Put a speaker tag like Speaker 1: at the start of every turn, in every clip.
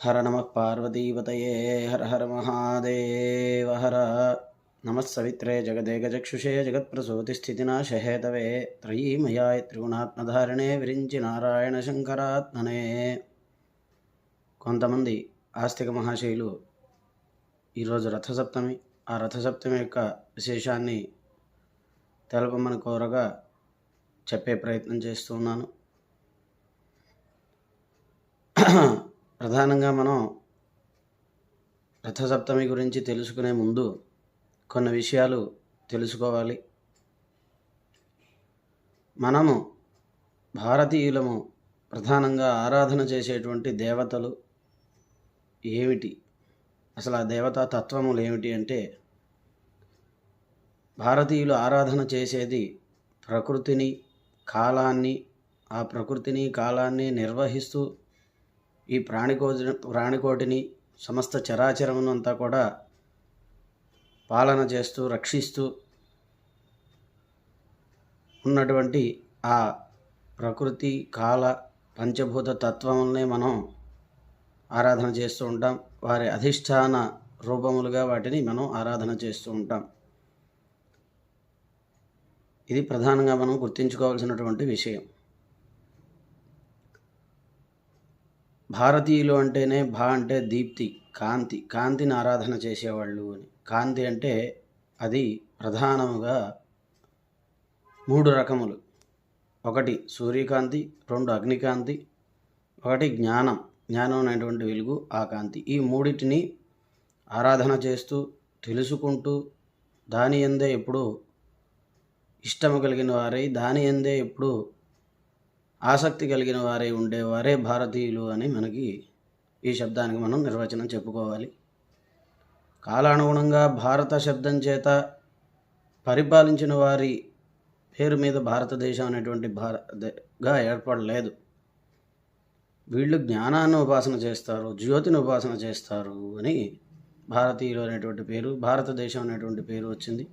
Speaker 1: హర నమ పార్వతీపతయే హర హర మహాదేవ హర నమః సవిత్రే జగదేకచక్షుషే జగత్ప్రసూతిస్థితినాశహేతవే త్రయీమయాయ త్రిగుణాత్మధారిణే విరించి నారాయణ శంకరాత్మనే. కొంతమంది ఆస్తిక మహాశయులు ఈరోజు రథసప్తమి, ఆ రథసప్తమి యొక్క విశేషాన్ని తెలపమని కోరగా చెప్పే ప్రయత్నం చేస్తున్నాను. ప్రధానంగా మనం రథసప్తమి గురించి తెలుసుకునే ముందు కొన్ని విషయాలు తెలుసుకోవాలి. మనము భారతీయులము ప్రధానంగా ఆరాధన చేసేటువంటి దేవతలు ఏమిటి, అసలు ఆ దేవతా తత్వములు ఏమిటి అంటే, భారతీయులు ఆరాధన చేసేది ప్రకృతిని, కాలాన్ని, ఆ ప్రకృతిని కాలాన్ని నిర్వహిస్తూ ఈ ప్రాణికోటిని సమస్త చరాచరమును అంతా కూడా పాలన చేస్తూ రక్షిస్తూ ఉన్నటువంటి ఆ ప్రకృతి కాల పంచభూత తత్వములనే మనం ఆరాధన చేస్తూ ఉంటాం. వారి అధిష్టాన రూపములుగా వాటిని మనం ఆరాధన చేస్తూ ఉంటాం. ఇది ప్రధానంగా మనం గుర్తుంచుకోవాల్సినటువంటి విషయం. భారతీయులు అంటేనే భా అంటే దీప్తి, కాంతి, కాంతిని ఆరాధన చేసేవాళ్ళు అని. కాంతి అంటే అది ప్రధానముగా 3 రకములు. ఒకటి సూర్యకాంతి, 2 అగ్నికాంతి, 1 జ్ఞానం, జ్ఞానం అనేటువంటి వెలుగు, ఆ కాంతి. ఈ మూడిటిని ఆరాధన చేస్తూ తెలుసుకుంటూ దాని యందే ఎప్పుడు ఇష్టము కలిగిన వారై, దాని యందే ఎప్పుడు ఆసక్తి కలిగిన వారై ఉండేవారే భారతీయులు అని మనకి ఈ శబ్దానికి మనం నిర్వచనం చెప్పుకోవాలి. కాలానుగుణంగా భారత శబ్దం చేత పరిపాలించిన వారి పేరు మీద భారతదేశం అనేటువంటి గా ఏర్పడలేదు. వీళ్ళు జ్ఞానాన్ని ఉపాసన చేస్తారు, జ్యోతిని ఉపాసన చేస్తారు అని భారతీయులు అనేటువంటి పేరు, భారతదేశం అనేటువంటి పేరు వచ్చింది.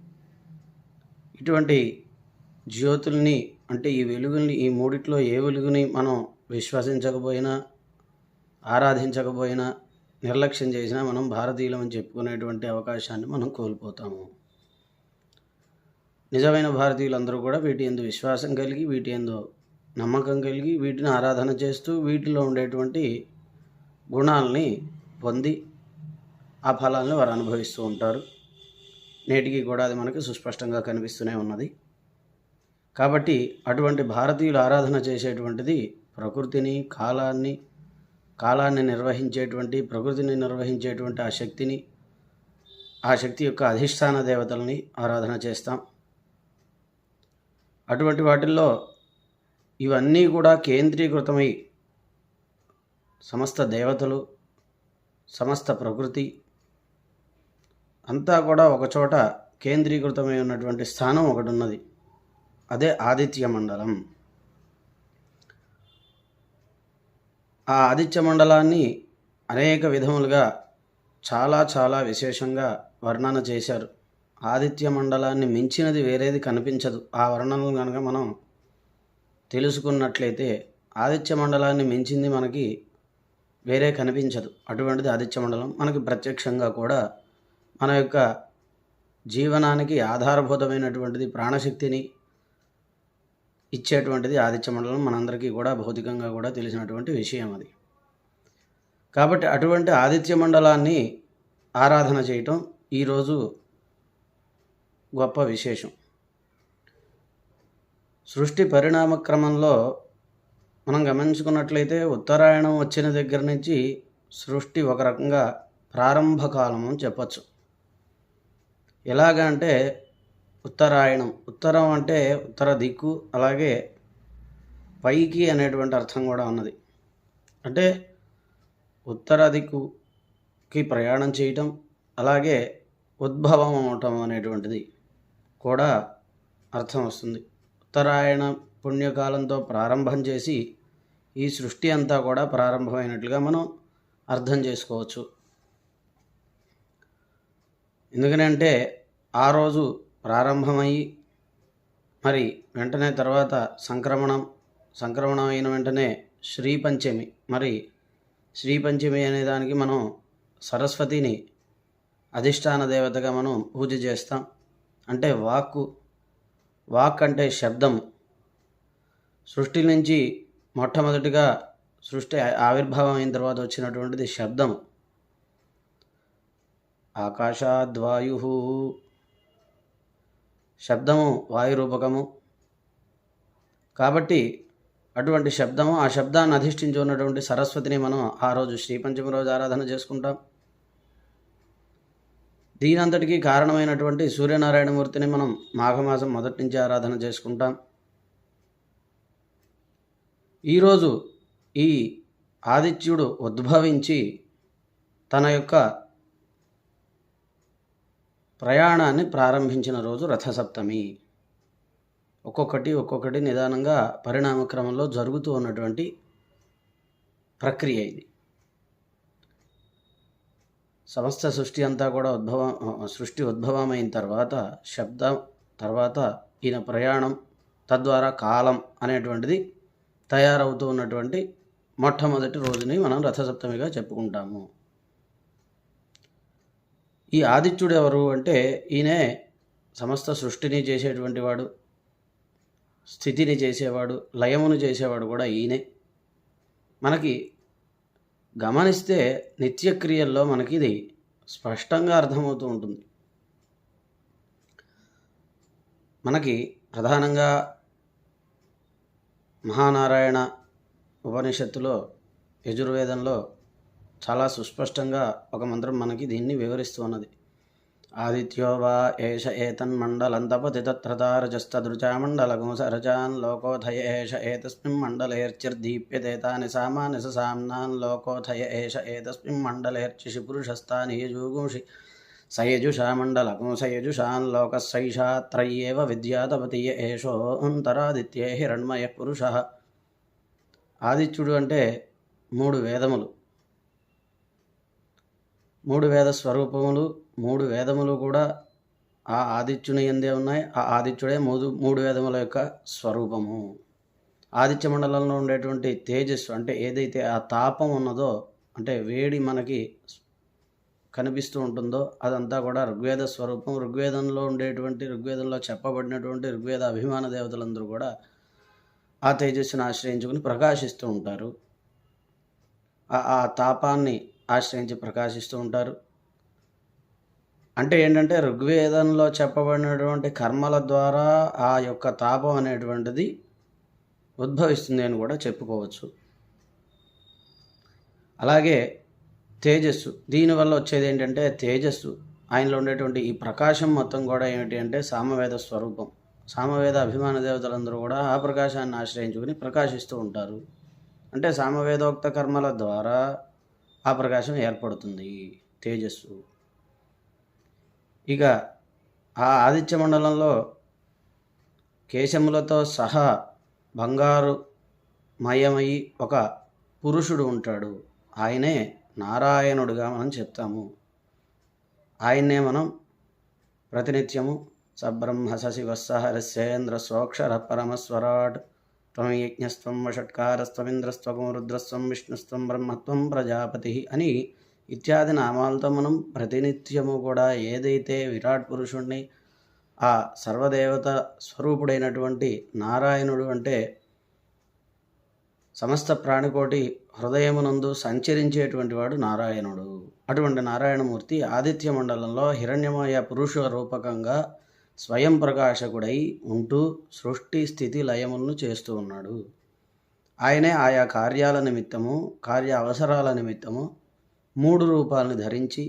Speaker 1: ఇటువంటి జ్యోతుల్ని అంటే ఈ వెలుగుల్ని, ఈ మూడిట్లో ఏ వెలుగుని మనం విశ్వసించకపోయినా, ఆరాధించకపోయినా, నిర్లక్ష్యం చేసినా మనం భారతీయులమని చెప్పుకునేటువంటి అవకాశాన్ని మనం కోల్పోతాము. నిజమైన భారతీయులందరూ కూడా వీటి యందు విశ్వాసం కలిగి, వీటి యందు నమ్మకం కలిగి, వీటిని ఆరాధన చేస్తూ వీటిలో ఉండేటువంటి గుణాలని పొంది ఆ ఫలాలను వారు అనుభవిస్తూ ఉంటారు. నేటికి కూడా అది మనకి సుస్పష్టంగా కనిపిస్తూనే ఉన్నది. కాబట్టి అటువంటి భారతీయులు ఆరాధన చేసేటువంటిది ప్రకృతిని, కాలాన్ని నిర్వహించేటువంటి, ప్రకృతిని నిర్వహించేటువంటి ఆ శక్తిని, ఆ శక్తి యొక్క అధిష్టాన దేవతల్ని ఆరాధన చేస్తాం. అటువంటి వాటిల్లో ఇవన్నీ కూడా కేంద్రీకృతమై సమస్త దేవతలు, సమస్త ప్రకృతి అంతా కూడా ఒకచోట కేంద్రీకృతమై ఉన్నటువంటి స్థానం ఒకటి ఉన్నది. అదే ఆదిత్య మండలం. ఆ ఆదిత్య మండలాన్ని అనేక విధములుగా చాలా విశేషంగా వర్ణన చేశారు. ఆదిత్య మండలాన్ని మించినది వేరేది కనిపించదు. ఆ వర్ణనలు కనుక మనం తెలుసుకున్నట్లయితే ఆదిత్య మండలాన్ని మించింది మనకి వేరే కనిపించదు. అటువంటిది ఆదిత్య మండలం. మనకి ప్రత్యక్షంగా కూడా మన యొక్క జీవనానికి ఆధారభూతమైనటువంటిది, ప్రాణశక్తిని ఇచ్చేటువంటిది ఆదిత్య మండలం. మనందరికీ కూడా భౌతికంగా కూడా తెలిసినటువంటి విషయం అది. కాబట్టి అటువంటి ఆదిత్య మండలాన్ని ఆరాధన చేయటం ఈరోజు గొప్ప విశేషం. సృష్టి పరిణామ క్రమంలో మనం గమనించుకున్నట్లయితే ఉత్తరాయణం వచ్చిన దగ్గర నుంచి సృష్టి ఒక రకంగా ప్రారంభ కాలం అని చెప్పచ్చు. ఎలాగా అంటే ఉత్తరాయణం, ఉత్తరం అంటే ఉత్తర దిక్కు, అలాగే పైకి అనేటువంటి అర్థం కూడా ఉన్నది. అంటే ఉత్తర దిక్కుకి ప్రయాణం చేయటం, అలాగే ఉద్భవం అవటం అనేటువంటిది కూడా అర్థం వస్తుంది. ఉత్తరాయణ పుణ్యకాలంతో ప్రారంభం చేసి ఈ సృష్టి అంతా కూడా ప్రారంభమైనట్లుగా మనం అర్థం చేసుకోవచ్చు. ఎందుకనంటే ఆ రోజు ప్రారంభమయ్యి మరి వెంటనే తర్వాత సంక్రమణం అయిన వెంటనే శ్రీ పంచమి, మరి శ్రీ పంచమి అనే దానికి మనం సరస్వతిని అధిష్టాన దేవతగా మనం పూజ చేస్తాం. అంటే వాక్ అంటే శబ్దం. సృష్టి నుంచి మొట్టమొదటిగా సృష్టి ఆవిర్భావం అయిన తర్వాత వచ్చినటువంటిది శబ్దం. ఆకాశాద్వాయు, శబ్దము వాయు రూపకము. కాబట్టి అటువంటి శబ్దము, ఆ శబ్దాన్ని అధిష్ఠించి ఉన్నటువంటి సరస్వతిని మనం ఆ రోజు శ్రీ పంచమి రోజు ఆరాధన చేసుకుంటాం. దీనంతటికీ కారణమైనటువంటి సూర్యనారాయణమూర్తిని మనం మాఘమాసం మొదటి నుంచి ఆరాధన చేసుకుంటాం. ఈరోజు ఈ ఆదిత్యుడు ఉద్భవించి తన యొక్క ప్రయాణాన్ని ప్రారంభించిన రోజు రథసప్తమి. ఒక్కొక్కటి నిదానంగా పరిణామక్రమంలో జరుగుతూ ఉన్నటువంటి ప్రక్రియ ఇది. సమస్త సృష్టి అంతా కూడా సృష్టి ఉద్భవమైన తర్వాత శబ్దం, తర్వాత ఈయన ప్రయాణం, తద్వారా కాలం అనేటువంటిది తయారవుతూ ఉన్నటువంటి మొట్టమొదటి రోజుని మనం రథసప్తమిగా చెప్పుకుంటాము. ఈ ఆదిత్యుడు ఎవరు అంటే ఈయనే సమస్త సృష్టిని చేసేటువంటి వాడు, స్థితిని చేసేవాడు, లయమును చేసేవాడు కూడా ఈయనే. మనకి గమనిస్తే నిత్యక్రియల్లో మనకి ఇది స్పష్టంగా అర్థమవుతూ ఉంటుంది. మనకి ప్రధానంగా మహానారాయణ ఉపనిషత్తులో, యజుర్వేదంలో చాలా సుస్పష్టంగా ఒక మంత్రం మనకి దీన్ని వివరిస్తూ ఉన్నది. ఆదిత్యో వా ఏష ఏతన్మండలం తపతి తత్రతారజస్తదృచామండలగుంసరచాన్ లోకోథయ ఏష ఏతస్మిన్ మండలేర్చిర్దీప్యతే తాని సామాని సామ్నాన్ లోకోథయ ఏష ఏతస్మిన్ మండలేర్చిషి పురుషస్థాని యజుగుంషి సయజుషా మండలగుంసయజుషాన్ లోకస్సైషా త్రయ్యేవ విద్యాతపతియ ఏషో అంతరాదిత్యే హిరణ్మయ పురుష. ఆదిత్యుడు అంటే 3 వేదములు, 3 వేద స్వరూపములు. 3 వేదములు కూడా ఆ ఆదిత్యుని యందే ఉన్నాయి. ఆ ఆదిత్యుడే 3 వేదముల యొక్క స్వరూపము. ఆదిత్య మండలంలో ఉండేటువంటి తేజస్సు అంటే ఏదైతే ఆ తాపం ఉన్నదో, అంటే వేడి మనకి కనిపిస్తూ ఉంటుందో అదంతా కూడా ఋగ్వేద స్వరూపం. ఋగ్వేదంలో చెప్పబడినటువంటి ఋగ్వేద అభిమాన దేవతలందరూ కూడా ఆ తేజస్సును ఆశ్రయించుకుని ప్రకాశిస్తూ ఉంటారు. ఆ తాపాన్ని ఆశ్రయించి ప్రకాశిస్తూ ఉంటారు. అంటే ఏంటంటే ఋగ్వేదంలో చెప్పబడినటువంటి కర్మల ద్వారా ఆ యొక్క తాపం అనేటువంటిది ఉద్భవిస్తుంది అని కూడా చెప్పుకోవచ్చు. అలాగే తేజస్సు, దీనివల్ల వచ్చేది ఏంటంటే తేజస్సు, ఆయనలో ఉండేటువంటి ఈ ప్రకాశం మొత్తం కూడా ఏమిటి అంటే సామవేద స్వరూపం. సామవేద అభిమాన దేవతలందరూ కూడా ఆ ప్రకాశాన్ని ఆశ్రయించుకుని ప్రకాశిస్తూ ఉంటారు. అంటే సామవేదోక్త కర్మల ద్వారా ఆ ప్రకాశం ఏర్పడుతుంది, తేజస్సు. ఇక ఆ ఆదిత్య మండలంలో కేశములతో సహా బంగారు మయమై ఒక పురుషుడు ఉంటాడు. ఆయనే నారాయణుడుగా మనం చెప్తాము. ఆయన్నే మనం ప్రతినిత్యము సబ్రహ్మ సశివస్సహరస్యేంద్ర స్వోక్షర పరమస్వరాట్ త్వం యజ్ఞస్త్వం వషట్కారస్త్వమింద్రస్త్వం రుద్రస్త్వం విష్ణుస్త్వం బ్రహ్మత్వం ప్రజాపతి అని ఇత్యాది నామాలతో మనం ప్రతినిత్యము కూడా ఏదైతే విరాట్ పురుషుణ్ణి, ఆ సర్వదేవత స్వరూపుడైనటువంటి నారాయణుడు అంటే సమస్త ప్రాణికోటి హృదయమునందు సంచరించేటువంటి వాడు నారాయణుడు. అటువంటి నారాయణమూర్తి ఆదిత్య మండలంలో హిరణ్యమయ పురుష రూపకంగా స్వయం ప్రకాశకుడై ఉంటూ సృష్టి స్థితి లయములను చేస్తూ ఉన్నాడు. ఆయనే ఆయా కార్యాల నిమిత్తము, కార్య అవసరాల నిమిత్తము 3 రూపాలను ధరించి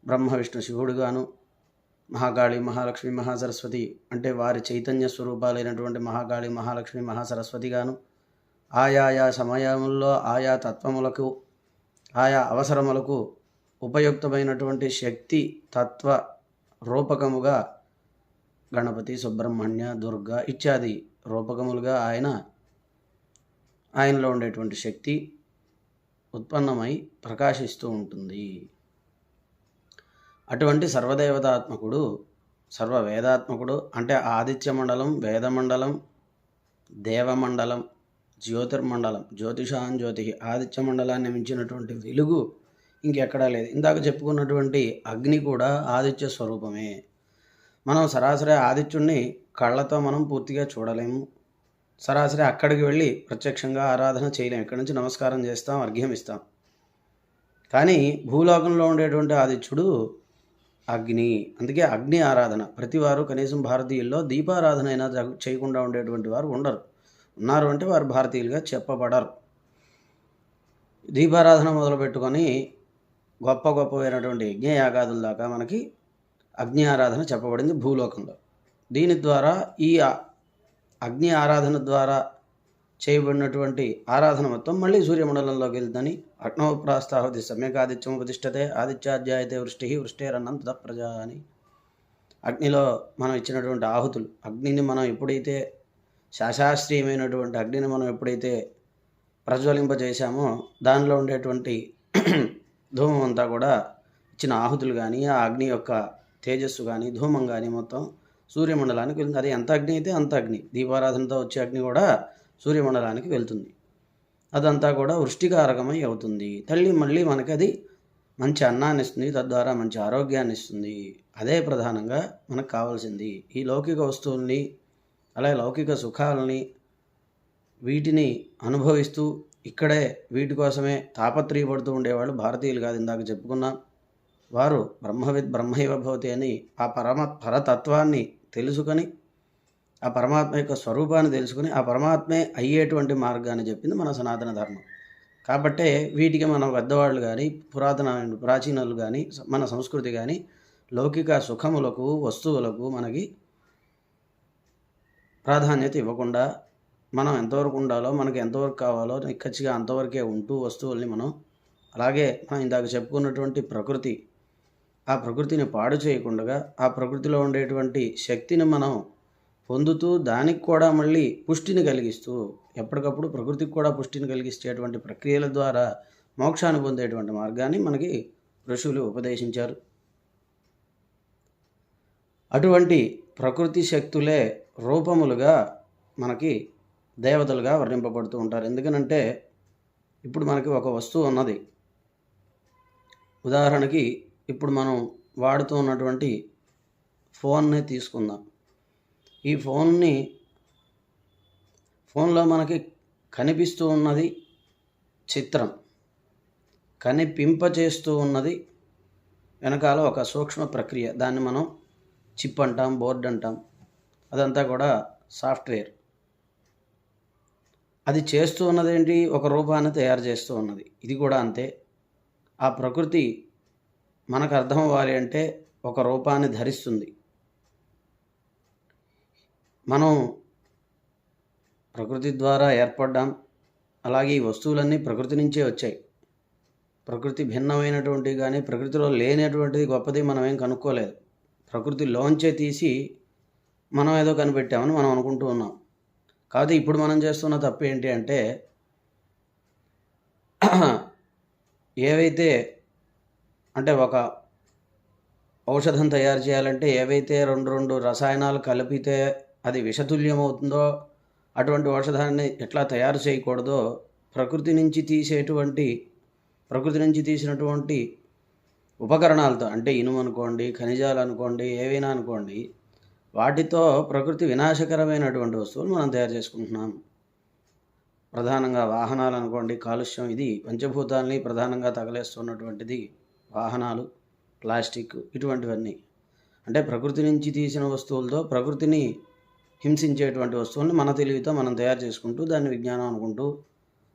Speaker 1: బ్రహ్మ విష్ణు శివుడుగాను, మహాకాళి మహాలక్ష్మి మహాసరస్వతి అంటే వారి చైతన్య స్వరూపాలైనటువంటి మహాకాళి మహాలక్ష్మి మహాసరస్వతిగాను, ఆయా సమయముల్లో ఆయా తత్వములకు, ఆయా అవసరములకు ఉపయుక్తమైనటువంటి శక్తి తత్వ రూపకముగా గణపతి, సుబ్రహ్మణ్య, దుర్గా ఇత్యాది రూపకములుగా ఆయనలో ఉండేటువంటి శక్తి ఉత్పన్నమై ప్రకాశిస్తూ ఉంటుంది. అటువంటి సర్వదేవతాత్మకుడు, సర్వవేదాత్మకుడు అంటే ఆదిత్య మండలం, వేదమండలం, దేవమండలం జ్యోతిర్మండలం, జ్యోతిషాన్ జ్యోతి, ఆదిత్య మండలాన్ని మించినటువంటి వెలుగు ఇంకెక్కడా లేదు. ఇందాక చెప్పుకున్నటువంటి అగ్ని కూడా ఆదిత్య స్వరూపమే. మనం సరాసరి ఆదిత్యుడిని కళ్ళతో మనం పూర్తిగా చూడలేము. సరాసరి అక్కడికి వెళ్ళి ప్రత్యక్షంగా ఆరాధన చేయలేము. ఇక్కడి నుంచి నమస్కారం చేస్తాం, అర్ఘ్యం ఇస్తాం. కానీ భూలోకంలో ఉండేటువంటి ఆదిత్యుడు అగ్ని. అందుకే అగ్ని ఆరాధన. ప్రతివారు కనీసం భారతీయుల్లో దీపారాధన అయినా చేయకుండా ఉండేటువంటి వారు ఉండరు. ఉన్నారు అంటే వారు భారతీయులుగా చెప్పబడరు. దీపారాధన మొదలుపెట్టుకొని గొప్పవైనటువంటి యజ్ఞయాగాదుల దాకా మనకి అగ్ని ఆరాధన చెప్పబడింది భూలోకంలో. దీని ద్వారా ఈ అగ్ని ఆరాధన ద్వారా చేయబడినటువంటి ఆరాధన మొత్తం మళ్ళీ సూర్యమండలంలోకి వెళ్తుందని అగ్నోప్రాస్తాహుతి సమ్యకాదిత్యం ఉపతిష్టతే ఆదిత్యాధ్యాయతే వృష్టేరన్నం తద ప్రజ అని. అగ్నిలో మనం ఇచ్చినటువంటి ఆహుతులు, అగ్నిని మనం ఎప్పుడైతే శాశాస్త్రీయమైనటువంటి అగ్నిని మనం ఎప్పుడైతే ప్రజ్వలింపజేశామో దానిలో ఉండేటువంటి ధూమం అంతా కూడా ఇచ్చిన ఆహుతులు కానీ ఆ అగ్ని యొక్క తేజస్సు కానీ ధూమం కానీ మొత్తం సూర్యమండలానికి వెళ్తుంది. అది ఎంత అగ్ని అయితే అంత అగ్ని. దీపారాధనతో వచ్చే అగ్ని కూడా సూర్యమండలానికి వెళ్తుంది. అదంతా కూడా వృష్టికారకమై అవుతుంది. తల్లి మళ్ళీ మనకి అది మంచి అన్నాన్ని ఇస్తుంది, తద్వారా మంచి ఆరోగ్యాన్ని ఇస్తుంది. అదే ప్రధానంగా మనకు కావాల్సింది. ఈ లౌకిక వస్తువుల్ని అలాగే లౌకిక సుఖాలని వీటిని అనుభవిస్తూ ఇక్కడే వీటి కోసమే తాపత్రయపడుతూ ఉండేవాళ్ళు భారతీయులు కాదు. ఇందాక చెప్పుకున్నాం, వారు బ్రహ్మవిద్ బ్రహ్మైవ భవతి అని ఆ పరతత్వాన్ని తెలుసుకొని ఆ పరమాత్మ యొక్క స్వరూపాన్ని తెలుసుకుని ఆ పరమాత్మే అయ్యేటువంటి మార్గాన్ని చెప్పింది మన సనాతన ధర్మం. కాబట్టే వీటికి మన పెద్దవాళ్ళు కానీ ప్రాచీనులు కానీ మన సంస్కృతి కానీ లౌకిక సుఖములకు వస్తువులకు మనకి ప్రాధాన్యత ఇవ్వకుండా మనం ఎంతవరకు ఉండాలో మనకి ఎంతవరకు కావాలో నిక్కచ్చిగా అంతవరకే ఉంటూ వస్తువుల్ని మనం అలాగే మనం ఇందాక చెప్పుకున్నటువంటి ప్రకృతి, ఆ ప్రకృతిని పాడు చేయకుండా ఆ ప్రకృతిలో ఉండేటువంటి శక్తిని మనం పొందుతూ దానికి కూడా మళ్ళీ పుష్టిని కలిగిస్తూ ఎప్పటికప్పుడు ప్రకృతికి కూడా పుష్టిని కలిగించేటువంటి ప్రక్రియల ద్వారా మోక్షాన్ని పొందేటువంటి మార్గాన్ని మనకి ఋషులు ఉపదేశించారు. అటువంటి ప్రకృతి శక్తులే రూపములుగా మనకి దేవతలుగా వర్ణింపబడుతూ ఉంటారు. ఎందుకనంటే ఇప్పుడు మనకి ఒక వస్తువు ఉన్నది. ఉదాహరణకి ఇప్పుడు మనం వాడుతూ ఉన్నటువంటి ఫోన్ని తీసుకుందాం. ఈ ఫోన్లో మనకి కనిపిస్తూ ఉన్నది చిత్రం, కనిపింపచేస్తూ ఉన్నది వెనకాల ఒక సూక్ష్మ ప్రక్రియ. దాన్ని మనం చిప్ అంటాం, బోర్డ్ అంటాం. అదంతా కూడా సాఫ్ట్వేర్. అది చేస్తూ ఉన్నదేంటి? ఒక రూపాన్ని తయారు చేస్తూ ఉన్నది. ఇది కూడా అంతే. ఆ ప్రకృతి మనకు అర్థం అవ్వాలి అంటే ఒక రూపాన్ని ధరిస్తుంది. మనం ప్రకృతి ద్వారా ఏర్పడ్డాం. అలాగే ఈ వస్తువులన్నీ ప్రకృతి నుంచే వచ్చాయి. ప్రకృతి భిన్నమైనటువంటివి కానీ ప్రకృతిలో లేనటువంటిది గొప్పది మనం ఏం కనుక్కోలేదు. ప్రకృతిలోంచే తీసి మనం ఏదో కనిపెట్టామని మనం అనుకుంటూ ఉన్నాం. కాదు, ఇప్పుడు మనం చేస్తున్న తప్పు ఏంటి అంటే ఏవైతే అంటే ఒక ఔషధం తయారు చేయాలంటే ఏవైతే రెండు రసాయనాలు కలిపితే అది విషతుల్యం అవుతుందో అటువంటి ఔషధాన్ని ఎట్లా తయారు చేయకూడదో ప్రకృతి నుంచి తీసినటువంటి ఉపకరణాలతో, అంటే ఇనుము అనుకోండి, ఖనిజాలు అనుకోండి, ఏవైనా అనుకోండి, వాటితో ప్రకృతి వినాశకరమైనటువంటి వస్తువులు మనం తయారు చేసుకుంటున్నాం. ప్రధానంగా వాహనాలు అనుకోండి, కాలుష్యం, ఇది పంచభూతాలని ప్రధానంగా తగలేస్తున్నటువంటిది వాహనాలు, ప్లాస్టిక్, ఇటువంటివన్నీ. అంటే ప్రకృతి నుంచి తీసిన వస్తువులతో ప్రకృతిని హింసించేటువంటి వస్తువుల్ని మన తెలివితో మనం తయారు చేసుకుంటూ దాన్ని విజ్ఞానం అనుకుంటూ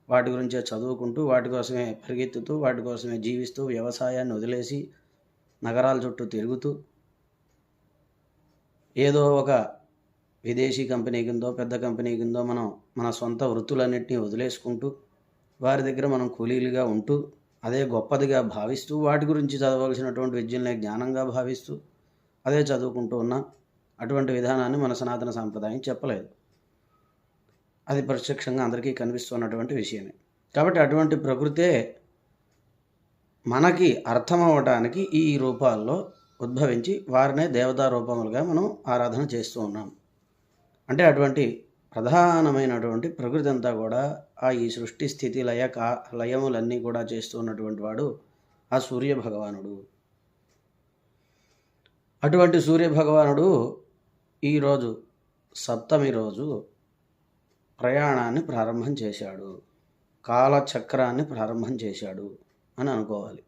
Speaker 1: వాటి గురించే చదువుకుంటూ వాటి కోసమే పరిగెత్తుతూ వాటి కోసమే జీవిస్తూ వ్యవసాయాన్ని వదిలేసి నగరాల చుట్టూ తిరుగుతూ ఏదో ఒక విదేశీ కంపెనీ కిందో పెద్ద కంపెనీ కిందో మనం మన సొంత వృత్తులన్నింటినీ వదిలేసుకుంటూ వారి దగ్గర మనం కూలీలుగా ఉంటూ అదే గొప్పదిగా భావిస్తూ వాటి గురించి చదవలసినటువంటి విద్యలనే జ్ఞానంగా భావిస్తూ అదే చదువుకుంటూ ఉన్నాం. అటువంటి విధానాన్ని మన సనాతన సాంప్రదాయం చెప్పలేదు. అది ప్రత్యక్షంగా అందరికీ కనిపిస్తున్నటువంటి విషయమే. కాబట్టి అటువంటి ప్రకృతే మనకి అర్థమవటానికి ఈ రూపాల్లో ఉద్భవించి వారినే దేవతా రూపములుగా మనం ఆరాధన చేస్తూ ఉన్నాం. అంటే అటువంటి ప్రధానమైనటువంటి ప్రకృతి అంతా కూడా ఈ సృష్టి స్థితి లయములన్నీ కూడా చేస్తున్నటువంటి వాడు ఆ సూర్యభగవానుడు. అటువంటి సూర్యభగవానుడు ఈరోజు సప్తమి రోజు ప్రయాణాన్ని ప్రారంభం చేశాడు, కాలచక్రాన్ని ప్రారంభం చేశాడు అని అనుకోవాలి.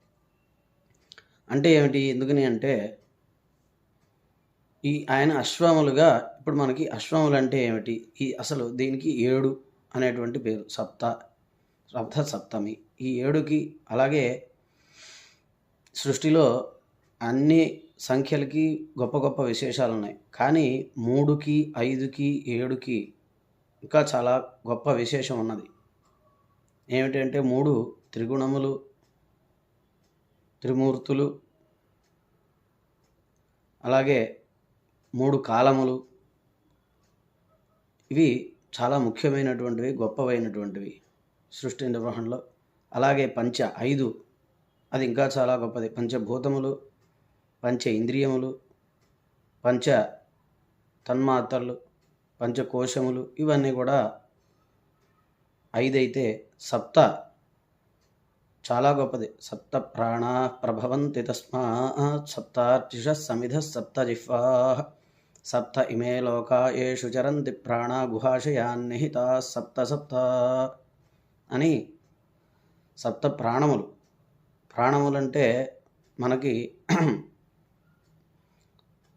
Speaker 1: అంటే ఏమిటి, ఎందుకని అంటే ఆయన అశ్వములుగా, ఇప్పుడు మనకి అశ్వములు అంటే ఏమిటి, అసలు దీనికి 7 అనేటువంటి పేరు, సప్తమి. ఈ 7కి అలాగే సృష్టిలో అన్ని సంఖ్యలకి గొప్ప గొప్ప విశేషాలు ఉన్నాయి. కానీ 3కి 5కి 7కి ఇంకా చాలా గొప్ప విశేషం ఉన్నది. ఏమిటంటే 3 త్రిగుణములు, త్రిమూర్తులు, అలాగే 3 కాలములు. ఇవి చాలా ముఖ్యమైనటువంటివి, గొప్పవైనటువంటివి సృష్టి నిర్వహణలో. అలాగే 5 అది ఇంకా చాలా గొప్పది. పంచభూతములు, పంచ ఇంద్రియములు, పంచ తన్మాత్రలు, పంచకోశములు, ఇవన్నీ కూడా 5 అయితే సప్త చాలా గొప్పది. సప్త ప్రాణా ప్రభవంతి తస్మాత్ సప్తార్చిష సమిధ సప్త జిహ్వా సప్త ఇమే లోకా యేషు చరంతి ప్రాణా గుహాశయాన్నిహితా సప్త సప్త అని సప్త ప్రాణములు. ప్రాణములంటే మనకి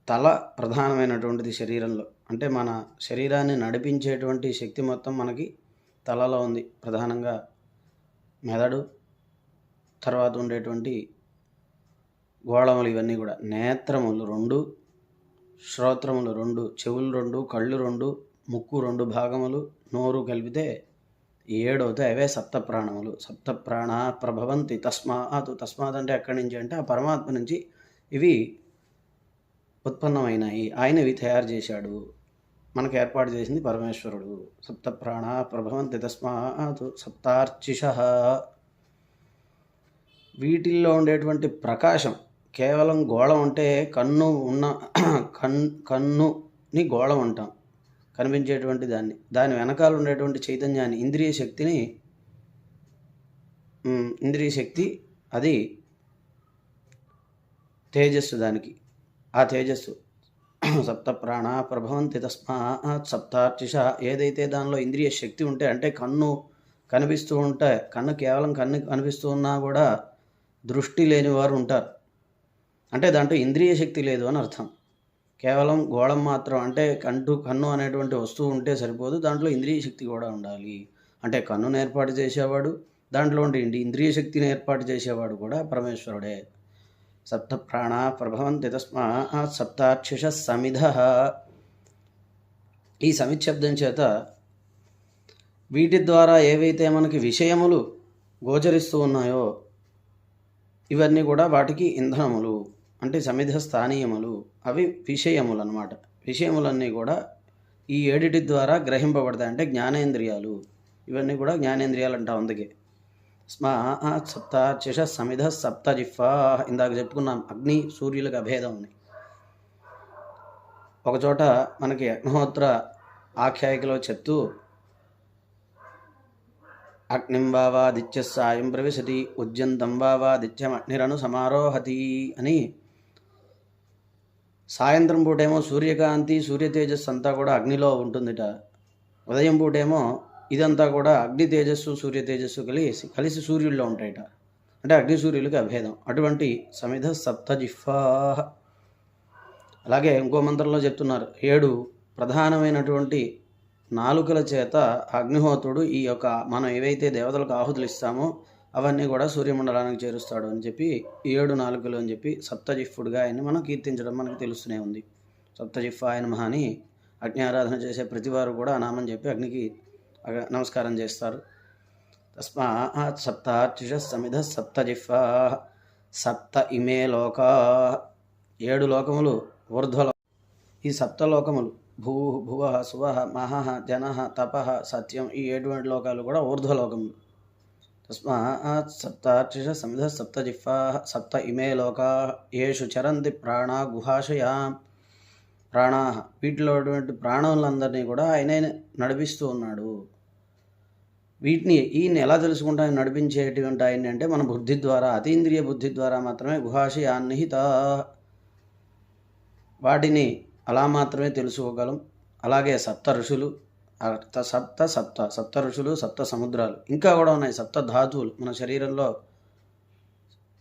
Speaker 1: తల ప్రధానమైనటువంటిది శరీరంలో. అంటే మన శరీరాన్ని నడిపించేటువంటి శక్తి మొత్తం మనకి తలలో ఉంది. ప్రధానంగా మెదడు, తర్వాత ఉండేటువంటి గోళములు, ఇవన్నీ కూడా. నేత్రములు 2, శ్రోత్రములు 2, చెవులు 2, కళ్ళు 2, ముక్కు 2 భాగములు, నోరు కలిపితే 7 అవుతాయి. అవే సప్త ప్రాణములు. సప్త ప్రాణ ప్రభవంతి తస్మాత్ అంటే ఎక్కడి నుంచి అంటే ఆ పరమాత్మ నుంచి ఇవి ఉత్పన్నమైనాయి. ఆయన ఇవి తయారు చేశాడు, మనకు ఏర్పాటు చేసింది పరమేశ్వరుడు. సప్త ప్రాణ ప్రభవంతి తస్మాత్ సప్తార్చిష. వీటిల్లో ఉండేటువంటి ప్రకాశం కేవలం గోళం అంటే కన్ను ఉన్న కన్నుని గోళం అంటాం, కనిపించేటువంటి దాన్ని. దాని వెనకాల ఉండేటువంటి చైతన్యాన్ని, ఇంద్రియ శక్తి అది తేజస్సు. దానికి ఆ తేజస్సు సప్త ప్రాణ ప్రభవంతి తస్మాత్ సప్తార్చిష. ఏదైతే దానిలో ఇంద్రియ శక్తి ఉంటే, అంటే కన్ను కనిపిస్తూ ఉంటే, కేవలం కన్ను కనిపిస్తూ ఉన్నా కూడా దృష్టి లేని వారు ఉంటారు. అంటే దాంట్లో ఇంద్రియ శక్తి లేదు అని అర్థం. కేవలం గోళం మాత్రం అంటే కన్ను అనేటువంటి వస్తువు ఉంటే సరిపోదు, దాంట్లో ఇంద్రియ శక్తి కూడా ఉండాలి. అంటే కన్నును ఏర్పాటు చేసేవాడు, దాంట్లో ఉండే ఇంద్రియ శక్తిని ఏర్పాటు చేసేవాడు కూడా పరమేశ్వరుడే. సప్త ప్రాణ ప్రభవంతి తస్మాత్ సప్తార్చిష సమిధ. ఈ సమిత్ శబ్దం చేత వీటి ద్వారా ఏవైతే మనకి విషయములు గోచరిస్తూ ఉన్నాయో ఇవన్నీ కూడా వాటికి ఇంధనములు, అంటే సమిధ స్థానీయములు, అవి విషయములు అన్నమాట. విషయములన్నీ కూడా ఈ 7 ద్వారా గ్రహింపబడతాయి. అంటే జ్ఞానేంద్రియాలు, ఇవన్నీ కూడా జ్ఞానేంద్రియాలు అంటాం. అందుకే స్మాత్ సప్తార్చిష సమిధ సప్త జిహ్వా. ఇందాక చెప్పుకున్నాం అగ్ని సూర్యులకు అభేదం అని. ఒకచోట మనకి అగ్నిహోత్ర ఆఖ్యాయికలో చెప్తూ అగ్నిం వావాదిత్య సాయం ప్రవిశతి ఉజ్జంతం వావాదిత్యం అగ్నిరను సమారోహతి అని. సాయంత్రం పూటేమో సూర్యకాంతి, సూర్య తేజస్సు అంతా కూడా అగ్నిలో ఉంటుందిట. ఉదయం పూటేమో ఇదంతా కూడా అగ్ని తేజస్సు, సూర్య తేజస్సు కలిసి సూర్యుల్లో ఉంటాయట. అంటే అగ్ని సూర్యులకి అభేదం. అటువంటి సమిధ సప్త జిహ్వా. అలాగే ఇంకో మంత్రంలో చెప్తున్నారు, 7 ప్రధానమైనటువంటి నాలుకల చేత అగ్నిహోత్రుడు ఈ యొక్క మనం ఏవైతే దేవతలకు ఆహుతులు ఇస్తామో అవన్నీ కూడా సూర్యమండలానికి చేరుస్తాడు అని చెప్పి 7 నాలుకలు అని చెప్పి సప్తజిహ్వుడుగా ఆయన్ని మనం కీర్తించడం మనకు తెలుస్తూనే ఉంది. సప్తజిహ్వాయ నమః అని అగ్ని ఆరాధన చేసే ప్రతి వారు కూడా ఆ నామం చెప్పి అగ్నికి నమస్కారం చేస్తారు. తస్మాత్ సప్తార్చిష సమిధ సప్తజిహ్వా సప్త ఇమే లోకా. 7 లోకములు ఊర్ధ్వలో. ఈ సప్తలోకములు భూ భువ సువ మహ జన తప సత్యం, ఈ 7 లోకాలు కూడా ఊర్ధ్వలోకములు. తస్మాత్ సప్తార్చిష సమిధ సప్తజిహ్వా సప్త ఇమే లోకా యేషు చరంతి ప్రాణా గుహాశయాం. ప్రాణాహ, వీటిలో ఉన్నటువంటి ప్రాణులందరినీ కూడా ఆయనే నడిపిస్తూ ఉన్నాడు. వీటిని ఈయన ఎలా తెలుసుకుంటా ఆయన నడిపించేటువంటి ఆయన్ని అంటే మన బుద్ధి ద్వారా, అతీంద్రియ బుద్ధి ద్వారా మాత్రమే. గుహాశయాన్నిహిత, వాటిని అలా మాత్రమే తెలుసుకోగలం. అలాగే సప్త ఋషులు, సప్త ఋషులు, సప్త సముద్రాలు, ఇంకా కూడా ఉన్నాయి సప్త ధాతువులు. మన శరీరంలో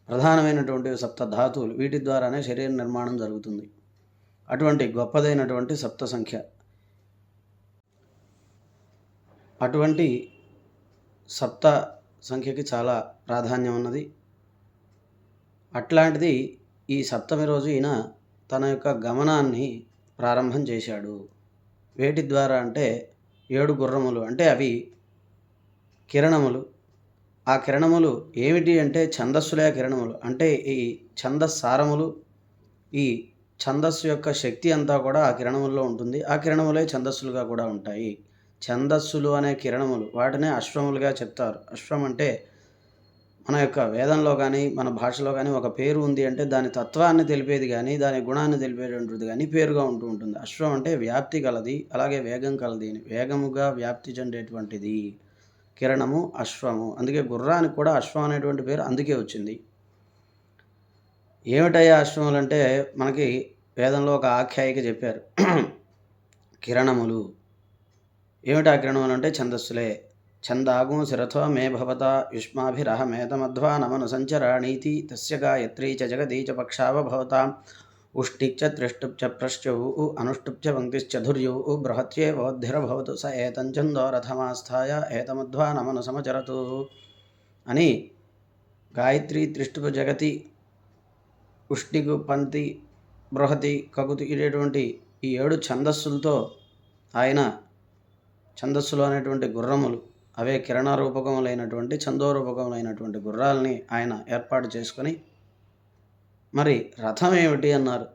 Speaker 1: ప్రధానమైనటువంటి సప్త ధాతువులు, వీటి ద్వారానే శరీర నిర్మాణం జరుగుతుంది. అటువంటి గొప్పదైనటువంటి సప్త సంఖ్య. అటువంటి సప్త సంఖ్యకి చాలా ప్రాధాన్యం ఉన్నది. అట్లాంటిది ఈ సప్తమి రోజు ఈయన తన యొక్క గమనాన్ని ప్రారంభం చేశాడు. వేటి ద్వారా అంటే 7 గుర్రములు, అంటే అవి కిరణములు. ఆ కిరణములు ఏమిటి అంటే ఛందస్సులే కిరణములు. అంటే ఈ ఛందస్సారములు, ఈ ఛందస్సు యొక్క శక్తి అంతా కూడా ఆ కిరణముల్లో ఉంటుంది. ఆ కిరణములే ఛందస్సులుగా కూడా ఉంటాయి. ఛందస్సులు అనే కిరణములు, వాటినే అశ్వములుగా చెప్తారు. అశ్వం అంటే మన యొక్క వేదంలో కానీ మన భాషలో కానీ ఒక పేరు ఉంది అంటే దాని తత్వాన్ని తెలిపేది కానీ దాని గుణాన్ని తెలిపేటువంటిది కానీ పేరుగా ఉంటూ ఉంటుంది. అశ్వం అంటే వ్యాప్తి కలది, అలాగే వేగం కలది. వేగముగా వ్యాప్తి చెందేటువంటిది కిరణము అశ్వము. అందుకే గుర్రానికి కూడా అశ్వం అనేటువంటి పేరు అందుకే వచ్చింది. ఏమిటయ్యా అశ్వములు అంటే మనకి వేదంలో ఒక ఆఖ్యాయిక చెప్పారు. కిరణములు ఏమిటా కిరణములు అంటే ఛందస్సులే. ఛందాగం శిరథో మే భవత యుష్మాభిరహమేతమధ్వా నమను సంచరాణీతి తస్య గాయత్రీ చ జగదీ చ పక్షావభవతాం ఉష్టిక్చ త్రిష్టుప్చ ప్రశ్చౌ అనుష్టుప్చ పంక్తిశ్చధుర్యౌ బృహత్యేవోద్ధిరభవతు స ఏతంఛందో రథమాస్థాయ ఏతమధ్వా నమను సమచరతు అని గాయత్రి, త్రిష్టుపు, జగతి, ఉష్టికు, పంక్తి, బృహతి, కగుతి ఇటువంటి ఈ 7 ఛందస్సులతో ఆయన ఛందస్సులు అనేటువంటి గుర్రములు, అవే కిరణ రూపకములైనటువంటి ఛందోరూపకములైనటువంటి గుర్రాలని ఆయన ఏర్పాటు చేసుకొని, మరి రథం ఏమిటి అన్నారు.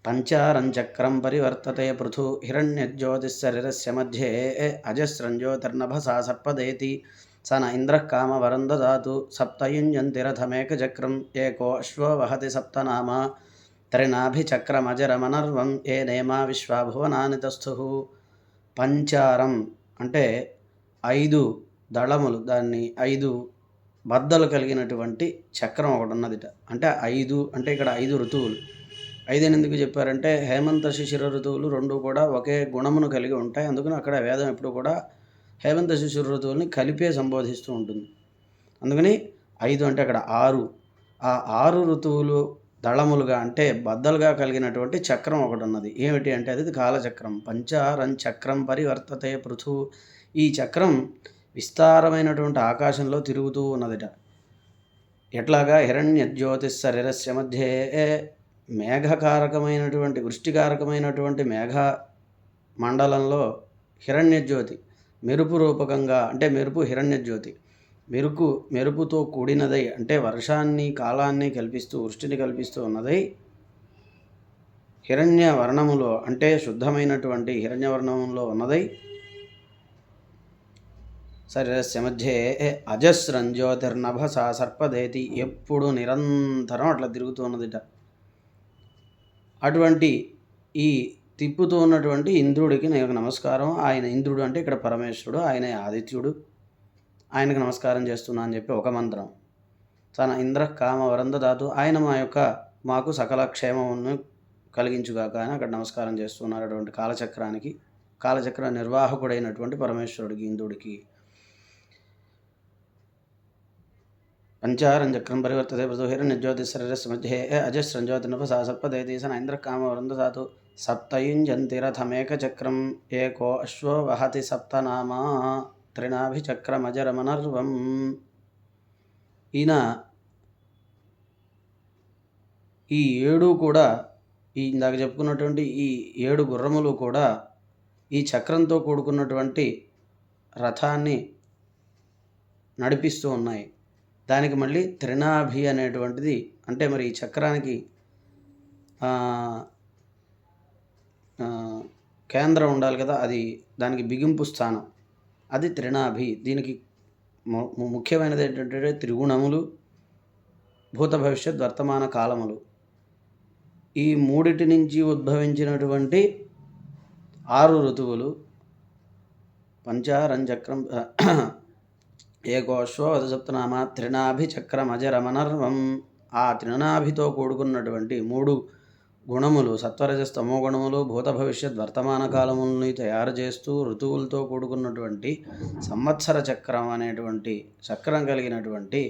Speaker 1: పంచారం చక్రం పరివర్తతే పృథు హిరణ్యజ్యోతిశరీరస్య మధ్యే అజస్రం జ్యోతిర్నభసా సర్పదేతి సన ఇంద్రః కామవరం దదాతు సప్తయుంజంతి రథమేకచక్రం ఏకో అశ్వో వహతి సప్తనామ త్రినాభిచక్రమజరమనర్వం ఏ నేమా విశ్వాభువనాని తస్థుః. పంచారం అంటే 5 దళములు, దాన్ని 5 బద్దలు కలిగినటువంటి చక్రం ఒకటి ఉన్నదిట. అంటే 5 అంటే ఇక్కడ 5 ఋతువులు. 5 ఎందుకు చెప్పారంటే హేమంత శిశిర ఋతువులు 2 కూడా ఒకే గుణమును కలిగి ఉంటాయి. అందుకని అక్కడ వేదం ఎప్పుడు కూడా హేమంత శిశిర ఋతువుల్ని కలిపే సంబోధిస్తూ ఉంటుంది. అందుకని 5 అంటే అక్కడ 6. ఆ 6 ఋతువులు దళములుగా అంటే బద్దలుగా కలిగినటువంటి చక్రం ఒకటి ఉన్నది. ఏమిటి అంటే అది కాలచక్రం. పంచారం చక్రం పరివర్తతే పృథు. ఈ చక్రం విస్తారమైనటువంటి ఆకాశంలో తిరుగుతూ ఉన్నదిట. ఎట్లాగా హిరణ్యజ్యోతిశరీరస్య మధ్యే మేఘకారకమైనటువంటి వృష్టికారకమైనటువంటి మేఘ మండలంలో హిరణ్యజ్యోతి మెరుపు రూపకంగా, అంటే మెరుపు హిరణ్యజ్యోతి, మెరుపుతో కూడినదై, అంటే వర్షాన్ని కాలాన్ని కల్పిస్తూ వృష్టిని కల్పిస్తూ ఉన్నదై హిరణ్యవర్ణములో, అంటే శుద్ధమైనటువంటి హిరణ్యవర్ణంలో ఉన్నదై శరీరస్య మధ్యే అజస్రం జ్యోతిర్నభసా సర్పదేతి, ఎప్పుడు నిరంతరం అట్లా తిరుగుతూ ఉన్నదిట. అటువంటి ఈ తిప్పుతూ ఉన్నటువంటి ఇంద్రుడికి నేను నమస్కారం. ఆయన ఇంద్రుడు అంటే ఇక్కడ పరమేశ్వరుడు, ఆయన ఆదిత్యుడు, ఆయనకు నమస్కారం చేస్తున్నా అని చెప్పి ఒక మంత్రం. తన ఇంద్ర కామ వరందదాతు, ఆయన మాకు సకల క్షేమమును కలిగించుగాక అని అక్కడ నమస్కారం చేస్తున్నారు. అటువంటి కాలచక్రానికి, కాలచక్ర నిర్వాహకుడైనటువంటి పరమేశ్వరుడికి, ఇంద్రుడికి. పంచారం చక్రం పరివర్తతే పృథు హిరణ్యజ్యోతిశరీరస్య మధ్యే అజస్రం జ్యోతిర్నభసా సర్పదేతి సన ఇంద్రః కామవరం దదాతు సప్తయుంజంతి రథమేకచక్రం ఏకో అశ్వో వహతి సప్తనామా త్రినాభిచక్రమజరమనర్వం. ఈయన ఈ 7 కూడా, ఈ ఇందాక చెప్పుకున్నటువంటి ఈ 7 గుర్రములు కూడా ఈ చక్రంతో కూడుకున్నటువంటి రథాన్ని నడిపిస్తూ ఉన్నాయి. దానికి మళ్ళీ త్రినాభి అనేటువంటిది, అంటే మరి ఈ చక్రానికి కేంద్రం ఉండాలి కదా, అది దానికి బిగింపు స్థానం, అది త్రినాభి. దీనికి ముఖ్యమైనది ఏంటంటే త్రిగుణములు, భూత భవిష్యత్ వర్తమాన కాలములు. ఈ మూడిటి నుంచి ఉద్భవించినటువంటి 6 ఋతువులు పంచారంచక్రం ఏకోశ్వో వదసప్తనామ త్రినాభిచక్రమజరమనర్వం. ఆ త్రినాభితో కూడుకున్నటువంటి 3 గుణములు సత్వరజస్ తమో గుణములు భూత భవిష్యత్ వర్తమాన కాలములని తయారు చేస్తూ ఋతువులతో కూడుకున్నటువంటి సంవత్సర చక్రం అనేటువంటి చక్రం కలిగినటువంటి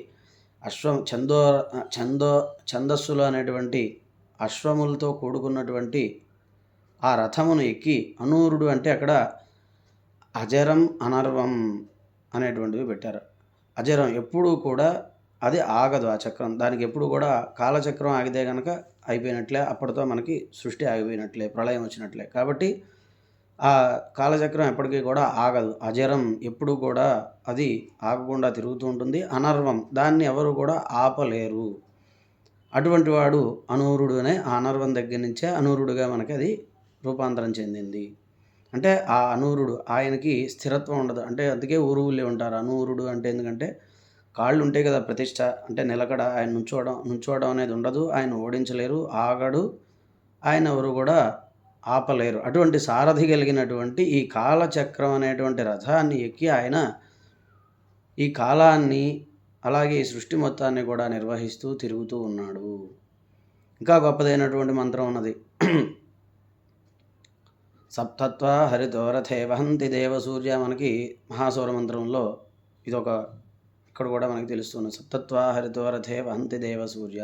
Speaker 1: ఛందస్సులు అనేటువంటి అశ్వములతో కూడుకున్నటువంటి ఆ రథమును ఎక్కి అనూరుడు అంటే అక్కడ అజరం అనర్వం అనేటువంటివి పెట్టారు. అజరం ఎప్పుడూ కూడా అది ఆగదు. ఆ చక్రం దానికి ఎప్పుడు కూడా కాలచక్రం ఆగితే కనుక అయిపోయినట్లే, అప్పటితో మనకి సృష్టి ఆగిపోయినట్లే, ప్రళయం వచ్చినట్లే. కాబట్టి ఆ కాలచక్రం ఎప్పటికీ కూడా ఆగదు. అజరం ఎప్పుడు కూడా అది ఆగకుండా తిరుగుతూ ఉంటుంది. అనర్వం దాన్ని ఎవరు కూడా ఆపలేరు. అటువంటి వాడు అనూరుడు అనే ఆ అనర్వం దగ్గర నుంచే అనూరుడుగా మనకి అది రూపాంతరం చెందింది. అంటే ఆ అనూరుడు ఆయనకి స్థిరత్వం ఉండదు. అంటే అందుకే ఊరువులే ఉంటారు. అనూరుడు అంటే ఎందుకంటే కాళ్ళు ఉంటాయి కదా, ప్రతిష్ట అంటే నిలకడ. ఆయన నుంచోవడం అనేది ఉండదు. ఆయన ఓడించలేరు, ఆగడు, ఆయన ఎవరు కూడా ఆపలేరు. అటువంటి సారథి కలిగినటువంటి ఈ కాలచక్రం అనేటువంటి రథాన్ని ఎక్కి ఆయన ఈ కాలాన్ని అలాగే ఈ సృష్టి మొత్తాన్ని కూడా నిర్వహిస్తూ తిరుగుతూ ఉన్నాడు. ఇంకా గొప్పదైనటువంటి మంత్రం ఉన్నది. సప్తత్వ హరితోరథే వహంతి దేవసూర్య. మనకి మహాసౌర మంత్రంలో ఇదొక ఇక్కడ కూడా మనకి తెలుస్తుంది. సప్తత్వ హరితోరథే వహంతి దేవసూర్య.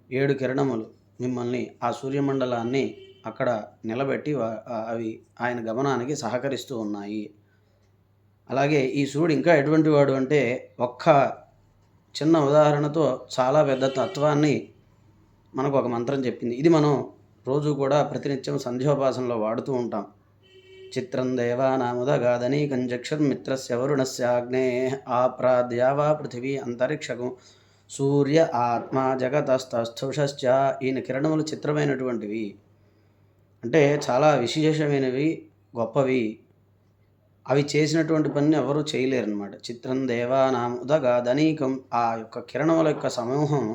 Speaker 1: 7 కిరణములు మిమ్మల్ని ఆ సూర్యమండలాన్ని అక్కడ నిలబెట్టి అవి ఆయన గమనానికి సహకరిస్తూ ఉన్నాయి. అలాగే ఈ సూర్యుడు ఇంకా ఎటువంటి వాడు అంటే ఒక్క చిన్న ఉదాహరణతో చాలా పెద్ద తత్వాన్ని మనకు ఒక మంత్రం చెప్పింది. ఇది మనం రోజు కూడా ప్రతినిత్యం సంధ్యోపాసనలో వాడుతూ ఉంటాం. చిత్రం దేవానాముదగాదని కంజక్షర్మిత్రస్య వరుణస్యాగ్నే ఆప్రాద్యావా పృథివీ అంతరిక్షకం సూర్య ఆత్మ జగతస్థస్థుషశ్చ. ఈయన కిరణములు చిత్రమైనటువంటివి, అంటే చాలా విశేషమైనవి, గొప్పవి. అవి చేసినటువంటి పనిని ఎవరు చేయలేరన్నమాట. చిత్రం దేవానాముదగాదనీకం. ఆ యొక్క కిరణముల యొక్క సమూహం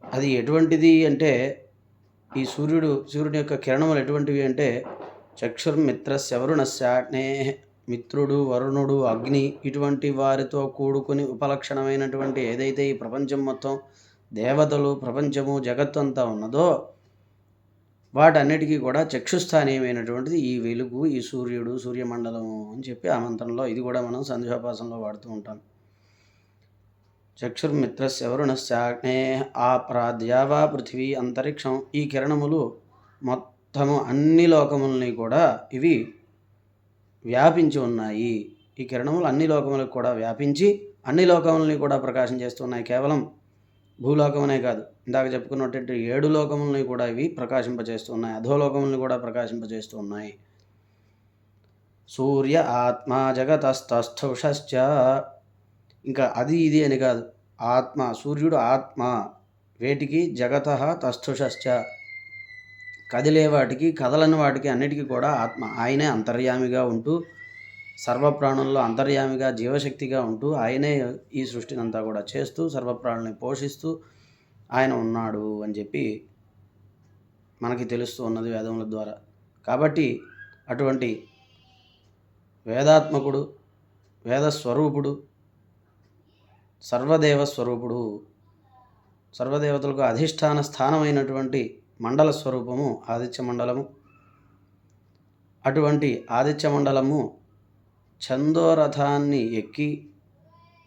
Speaker 1: అది ఎటువంటిది అంటే ఈ సూర్యుడి యొక్క కిరణములు ఎటువంటివి అంటే చక్షుర్మిత్రస్య వరుణస్యాగ్నే. మిత్రుడు, వరుణుడు, అగ్ని ఇటువంటి వారితో కూడుకుని ఉపలక్షణమైనటువంటి ఏదైతే ఈ ప్రపంచం మొత్తం దేవతలు, ప్రపంచము, జగత్తు అంతా ఉన్నదో వాటన్నిటికీ కూడా చక్షుస్థానీయమైనటువంటిది ఈ వెలుగు, ఈ సూర్యుడు, సూర్యమండలము అని చెప్పి ఆ మంత్రంలో ఇది కూడా మనం సంధ్యోపాసనలో వాడుతూ ఉంటాం. చక్షుర్మిత్రస్య వరుణస్యాగ్నే ఆప్రాద్యావా పృథివీ అంతరిక్షం. ఈ కిరణములు మొత్తము అన్ని లోకములని కూడా ఇవి వ్యాపించి ఉన్నాయి. ఈ కిరణములు అన్ని లోకములకు కూడా వ్యాపించి అన్ని లోకములని కూడా ప్రకాశం చేస్తున్నాయి. కేవలం భూలోకమనే కాదు, ఇందాక చెప్పుకున్నటువంటి 7 లోకములని కూడా ఇవి ప్రకాశింపజేస్తున్నాయి. అధోలోకములను కూడా ప్రకాశింపజేస్తున్నాయి. సూర్య ఆత్మ జగతస్థస్థుషశ్చ. ఇంకా అది ఇది అని కాదు, ఆత్మ సూర్యుడు ఆత్మ, వేటికి జగత తస్థుషశ్చ కదిలే వాటికి, కదలని వాటికి అన్నిటికీ కూడా ఆత్మ. ఆయనే అంతర్యామిగా ఉంటూ సర్వప్రాణుల్లో అంతర్యామిగా జీవశక్తిగా ఉంటూ ఆయనే ఈ సృష్టిని అంతా కూడా చేస్తూ సర్వప్రాణుల్ని పోషిస్తూ ఆయన ఉన్నాడు అని చెప్పి మనకి తెలుస్తూ ఉన్నది వేదముల ద్వారా. కాబట్టి అటువంటి వేదాత్మకుడు, వేదస్వరూపుడు, సర్వదేవ స్వరూపుడు, సర్వదేవతలకు అధిష్టాన స్థానమైనటువంటి మండల స్వరూపము ఆదిత్య మండలము. అటువంటి ఆదిత్య మండలము ఛందోరథాన్ని ఎక్కి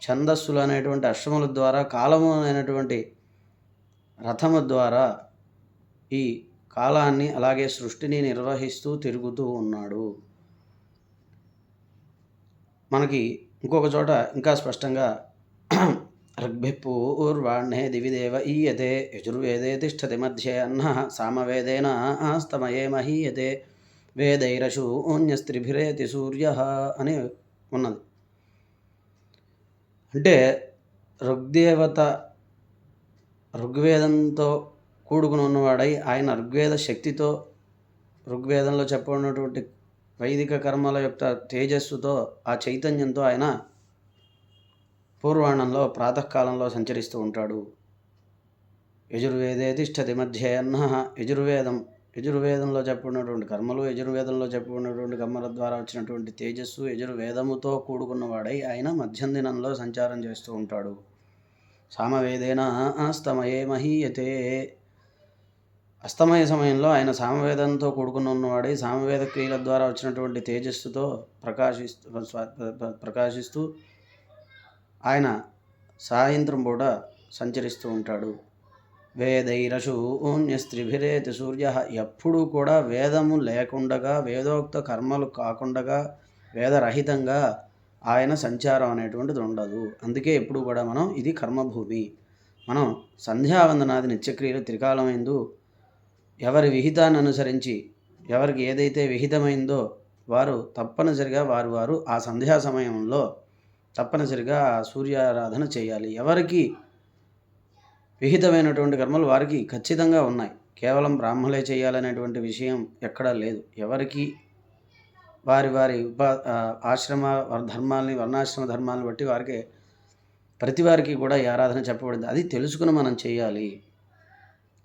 Speaker 1: ఛందస్సులు అనేటువంటి అశ్వముల ద్వారా, కాలము అనేటువంటి రథము ద్వారా ఈ కాలాన్ని అలాగే సృష్టిని నిర్వహిస్తూ తిరుగుతూ ఉన్నాడు. మనకి ఇంకొక చోట ఇంకా స్పష్టంగా ఋగ్భిపూర్వాణ్ణే దివిదేవ ఈయతే యజుర్వేదే తిష్టతి మధ్యే అన్నః సామవేదేన స్తమయే మహీయతే వేదైరశూన్యస్త్రిభిరేతి సూర్య అని ఉన్నది. అంటే ఋగ్దేవత ఋగ్వేదంతో కూడుకుని ఉన్నవాడై ఆయన ఋగ్వేద శక్తితో, ఋగ్వేదంలో చెప్పబడినటువంటి వైదిక కర్మల యొక్క తేజస్సుతో, ఆ చైతన్యంతో ఆయన పూర్వాణంలో ప్రాతకాలంలో సంచరిస్తూ ఉంటాడు. యజుర్వేదే తిష్టతి మధ్యే అన్నః. యజుర్వేదంలో చెప్పుకున్నటువంటి కర్మలు, యజుర్వేదంలో చెప్పుకున్నటువంటి కర్మల ద్వారా వచ్చినటువంటి తేజస్సు యజుర్వేదముతో కూడుకున్నవాడై ఆయన మధ్యం దినంలో సంచారం చేస్తూ ఉంటాడు. సామవేదేన అస్తమయే మహీయతే. అస్తమయ సమయంలో ఆయన సామవేదంతో కూడుకుని ఉన్నవాడై సామవేద క్రియల ద్వారా వచ్చినటువంటి తేజస్సుతో ప్రకాశిస్తూ ఆయన సాయంత్రం పూట సంచరిస్తూ ఉంటాడు. వేదైరశూన్యస్త్రిభిరేతి సూర్య. ఎప్పుడూ కూడా వేదము లేకుండగా, వేదోక్త కర్మలు కాకుండగా, వేదరహితంగా ఆయన సంచారం అనేటువంటిది ఉండదు. అందుకే ఎప్పుడు కూడా మనం ఇది కర్మభూమి. మనం సంధ్యావందనాది నిత్యక్రియలు త్రికాలమైందు ఎవరి విహితాన్ని అనుసరించి ఎవరికి ఏదైతే విహితమైందో వారు తప్పనిసరిగా వారు ఆ సంధ్యా సమయంలో తప్పనిసరిగా సూర్యారాధన చేయాలి. ఎవరికి విహితమైనటువంటి కర్మలు వారికి ఖచ్చితంగా ఉన్నాయి. కేవలం బ్రాహ్మలే చేయాలనేటువంటి విషయం ఎక్కడా లేదు. ఎవరికి వారి ఆశ్రమ ధర్మాలని, వర్ణాశ్రమ ధర్మాలను బట్టి వారికి ప్రతి వారికి కూడా ఈ ఆరాధన చెప్పబడింది. అది తెలుసుకుని మనం చేయాలి.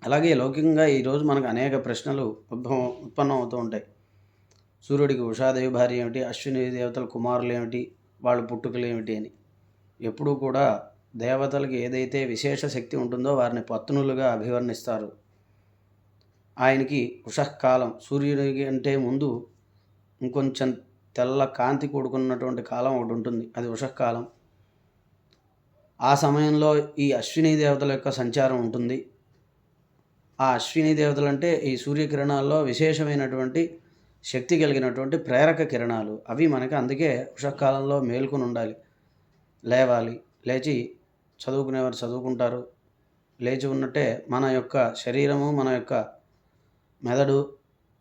Speaker 1: అలాగే లౌకికంగా ఈరోజు మనకు అనేక ప్రశ్నలు ఉత్పన్నం అవుతూ ఉంటాయి. సూర్యుడికి ఉషాదేవి భార్య ఏమిటి, అశ్విని దేవతల కుమారులు ఏమిటి, వాళ్ళ పుట్టుకలు ఏమిటి అని. ఎప్పుడూ కూడా దేవతలకి ఏదైతే విశేష శక్తి ఉంటుందో వారిని పత్నులుగా అభివర్ణిస్తారు. ఆయనకి ఉషఃకాలం, సూర్యుడికి అంటే ముందు ఇంకొంచెం తెల్ల కాంతి కూడుకున్నటువంటి కాలం ఒకటి ఉంటుంది, అది ఉషఃకాలం. ఆ సమయంలో ఈ అశ్విని దేవతల యొక్క సంచారం ఉంటుంది. ఆ అశ్విని దేవతలు అంటే ఈ సూర్యకిరణాల్లో విశేషమైనటువంటి శక్తి కలిగినటువంటి ప్రేరక కిరణాలు. అవి మనకి అందుకే ఉషఃకాలంలో మేల్కొని ఉండాలి, లేవాలి. లేచి చదువుకునేవారు చదువుకుంటారు. లేచి ఉన్నట్టే మన యొక్క శరీరము, మన యొక్క మెదడు,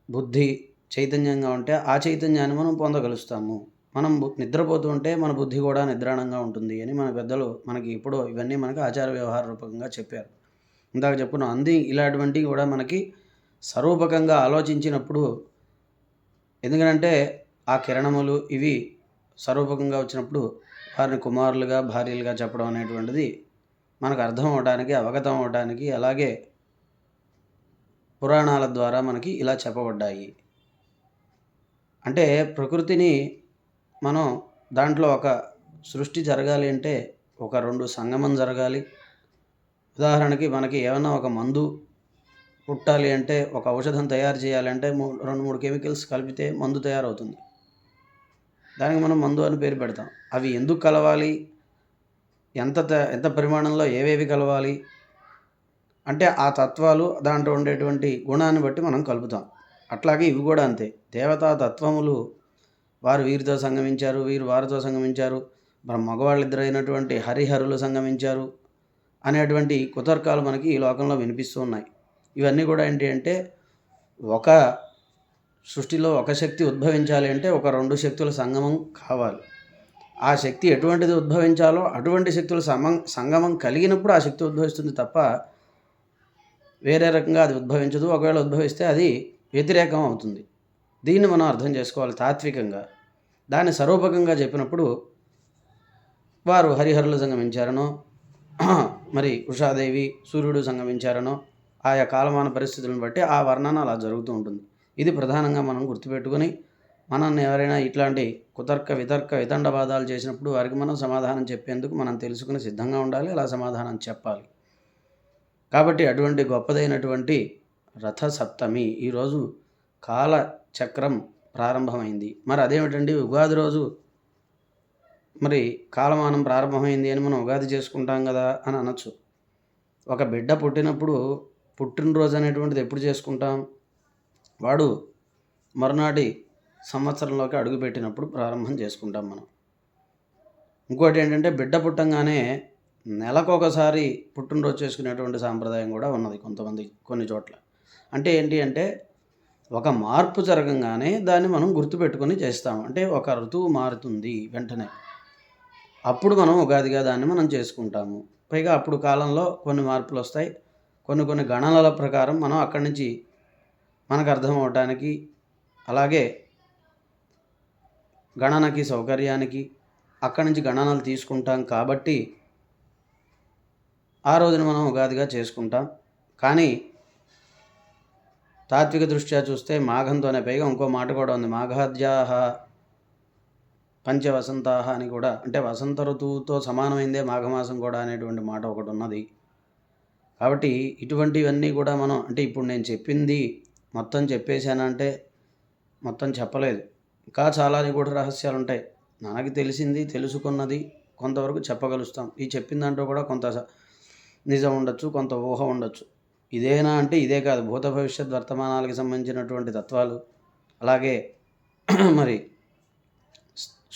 Speaker 1: బుద్ధి చైతన్యంగా ఉంటే ఆ చైతన్యాన్ని మనం పొందగలుస్తాము. మనం నిద్రపోతూ ఉంటే మన బుద్ధి కూడా నిద్రాణంగా ఉంటుంది అని మన పెద్దలు మనకి ఇప్పుడు ఇవన్నీ మనకి ఆచార వ్యవహార రూపకంగా చెప్పారు. ఇందాక చెప్పుకున్నాం. ఇలాంటివి కూడా మనకి స్వరూపకంగా ఆలోచించినప్పుడు, ఎందుకంటే ఆ కిరణములు ఇవి స్వరూపకంగా వచ్చినప్పుడు వారిని కుమారులుగా, భార్యలుగా చెప్పడం అనేటువంటిది మనకు అర్థం అవడానికి, అవగతం అవడానికి, అలాగే పురాణాల ద్వారా మనకి ఇలా చెప్పబడ్డాయి. అంటే ప్రకృతిని మనం దాంట్లో ఒక సృష్టి జరగాలి అంటే ఒక 2 సంగమం జరగాలి. ఉదాహరణకి మనకి ఏమన్నా ఒక మందు పుట్టాలి అంటే, ఒక ఔషధం తయారు చేయాలంటే 2-3 కెమికల్స్ కలిపితే మందు తయారవుతుంది. దానికి మనం మందు అని పేరు పెడతాం. అవి ఎందుకు కలవాలి, ఎంత పరిమాణంలో ఏవేవి కలవాలి అంటే ఆ తత్వాలు దాంట్లో ఉండేటువంటి గుణాన్ని బట్టి మనం కలుపుతాం. అట్లాగే ఇవి కూడా అంతే. దేవతా తత్వములు వారు వీరితో సంగమించారు, వీరు వారితో సంగమించారు, మగవాళ్ళిద్దరైనటువంటి హరిహరులు సంగమించారు అనేటువంటి కుతర్కాలు మనకి ఈ లోకంలో వినిపిస్తూ ఉన్నాయి. ఇవన్నీ కూడా ఏంటి అంటే, ఒక సృష్టిలో ఒక శక్తి ఉద్భవించాలి అంటే ఒక 2 శక్తుల సంగమం కావాలి. ఆ శక్తి ఎటువంటిది ఉద్భవించాలో అటువంటి శక్తుల సంగమం కలిగినప్పుడు ఆ శక్తి ఉద్భవిస్తుంది తప్ప వేరే రకంగా అది ఉద్భవించదు. ఒకవేళ ఉద్భవిస్తే అది వ్యతిరేకం అవుతుంది. దీన్ని మనం అర్థం చేసుకోవాలి తాత్వికంగా. దాన్ని స్వరూపకంగా చెప్పినప్పుడు వారు హరిహరులు సంగమించారనో, మరి ఉషాదేవి సూర్యుడు సంగమించారనో, ఆయా కాలమాన పరిస్థితులను బట్టి ఆ వర్ణన అలా జరుగుతూ ఉంటుంది. ఇది ప్రధానంగా మనం గుర్తుపెట్టుకొని, మనల్ని ఎవరైనా ఇట్లాంటి కుతర్క వితర్క వితండవాదాలు చేసినప్పుడు వారికి మనం సమాధానం చెప్పేందుకు మనం తెలుసుకుని సిద్ధంగా ఉండాలి, అలా సమాధానం చెప్పాలి. కాబట్టి అటువంటి గొప్పదైనటువంటి రథసప్తమి ఈరోజు కాలచక్రం ప్రారంభమైంది. మరి అదేమిటండి, ఉగాది రోజు మరి కాలమానం ప్రారంభమైంది అని మనం ఉగాది చేసుకుంటాం కదా అని అనొచ్చు. ఒక బిడ్డ పుట్టినప్పుడు పుట్టినరోజు అనేటువంటిది ఎప్పుడు చేసుకుంటాం? వాడు మరునాటి సంవత్సరంలోకి అడుగుపెట్టినప్పుడు ప్రారంభం చేసుకుంటాం మనం. ఇంకోటి ఏంటంటే, బిడ్డ పుట్టంగానే నెలకొకసారి పుట్టినరోజు చేసుకునేటువంటి సాంప్రదాయం కూడా ఉన్నది కొన్ని చోట్ల. అంటే ఏంటి అంటే, ఒక మార్పు జరగంగానే దాన్ని మనం గుర్తుపెట్టుకొని చేస్తాం. అంటే ఒక ఋతువు మారుతుంది వెంటనే, అప్పుడు మనం ఉగాదిగా దాన్ని మనం చేసుకుంటాము. పైగా అప్పుడు కాలంలో కొన్ని మార్పులు వస్తాయి. కొన్ని గణనల ప్రకారం మనం అక్కడి నుంచి మనకు అర్థం అవటానికి, అలాగే గణనకి సౌకర్యానికి అక్కడి నుంచి గణనలు తీసుకుంటాం కాబట్టి ఆ రోజున మనం ఉగాదిగా చేసుకుంటాం. కానీ తాత్విక దృష్ట్యా చూస్తే మాఘంతోనే, పైగా ఇంకో మాట కూడా ఉంది, మాఘాద్యాహ పంచవసంతాహ అని కూడా, అంటే వసంత ఋతువుతో సమానమైందే మాఘమాసం కూడా అనేటువంటి మాట ఒకటి ఉన్నది. కాబట్టి ఇటువంటివన్నీ కూడా మనం, అంటే ఇప్పుడు నేను చెప్పింది మొత్తం చెప్పేశానంటే మొత్తం చెప్పలేదు, ఇంకా చాలా కూడా రహస్యాలు ఉంటాయి. నాకు తెలిసింది, తెలుసుకున్నది కొంతవరకు చెప్పగలుస్తాం. ఈ చెప్పిన దాంట్లో కూడా కొంత నిజం ఉండొచ్చు, కొంత ఊహ ఉండొచ్చు. ఇదేనా అంటే ఇదే కాదు, భూత భవిష్యత్ వర్తమానాలకు సంబంధించినటువంటి తత్వాలు, అలాగే మరి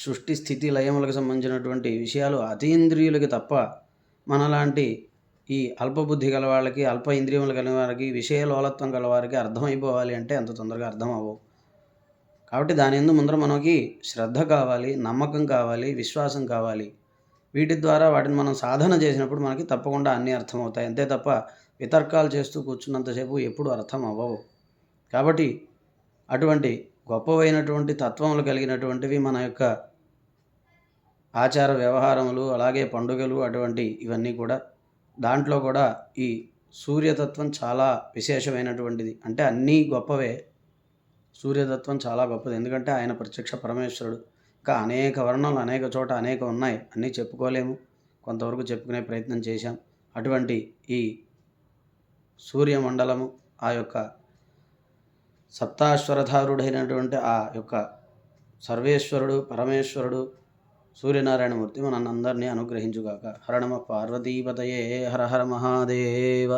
Speaker 1: సృష్టి స్థితి లయములకు సంబంధించినటువంటి విషయాలు అతీంద్రియులకి తప్ప మనలాంటి ఈ అల్పబుద్ధి గల వాళ్ళకి, అల్ప ఇంద్రియములు కలిగిన వారికి, విషయ లోలత్వం గలవారికి అర్థమైపోవాలి అంటే అంత తొందరగా అర్థం అవ్వవు. కాబట్టి దాని యందు ముందర మనకి శ్రద్ధ కావాలి, నమ్మకం కావాలి, విశ్వాసం కావాలి. వీటి ద్వారా వాటిని మనం సాధన చేసినప్పుడు మనకి తప్పకుండా అన్నీ అర్థమవుతాయి. అంతే తప్ప వితర్కాలు చేస్తూ కూర్చున్నంతసేపు ఎప్పుడు అర్థం అవ్వవు. కాబట్టి అటువంటి గొప్పవైనటువంటి తత్వములు కలిగినటువంటివి మన యొక్క ఆచార వ్యవహారములు, అలాగే పండుగలు, అటువంటి ఇవన్నీ కూడా, దాంట్లో కూడా ఈ సూర్యతత్వం చాలా విశేషమైనటువంటిది. అంటే అన్నీ గొప్పవే, సూర్యతత్వం చాలా గొప్పది. ఎందుకంటే ఆయన ప్రత్యక్ష పరమేశ్వరుడు. ఇంకా అనేక వర్ణనలు అనేక చోట అనేక ఉన్నాయి, అన్నీ చెప్పుకోలేము, కొంతవరకు చెప్పుకునే ప్రయత్నం చేశాం. అటువంటి ఈ సూర్యమండలము, ఆ యొక్క సప్తాశ్వరధారుడైనటువంటి ఆ యొక్క సర్వేశ్వరుడు, పరమేశ్వరుడు, సూర్యనారాయణమూర్తి మనందరినీ అనుగ్రహించుగాక. హర నమ పార్వతీపతయే, హర హర మహాదేవ.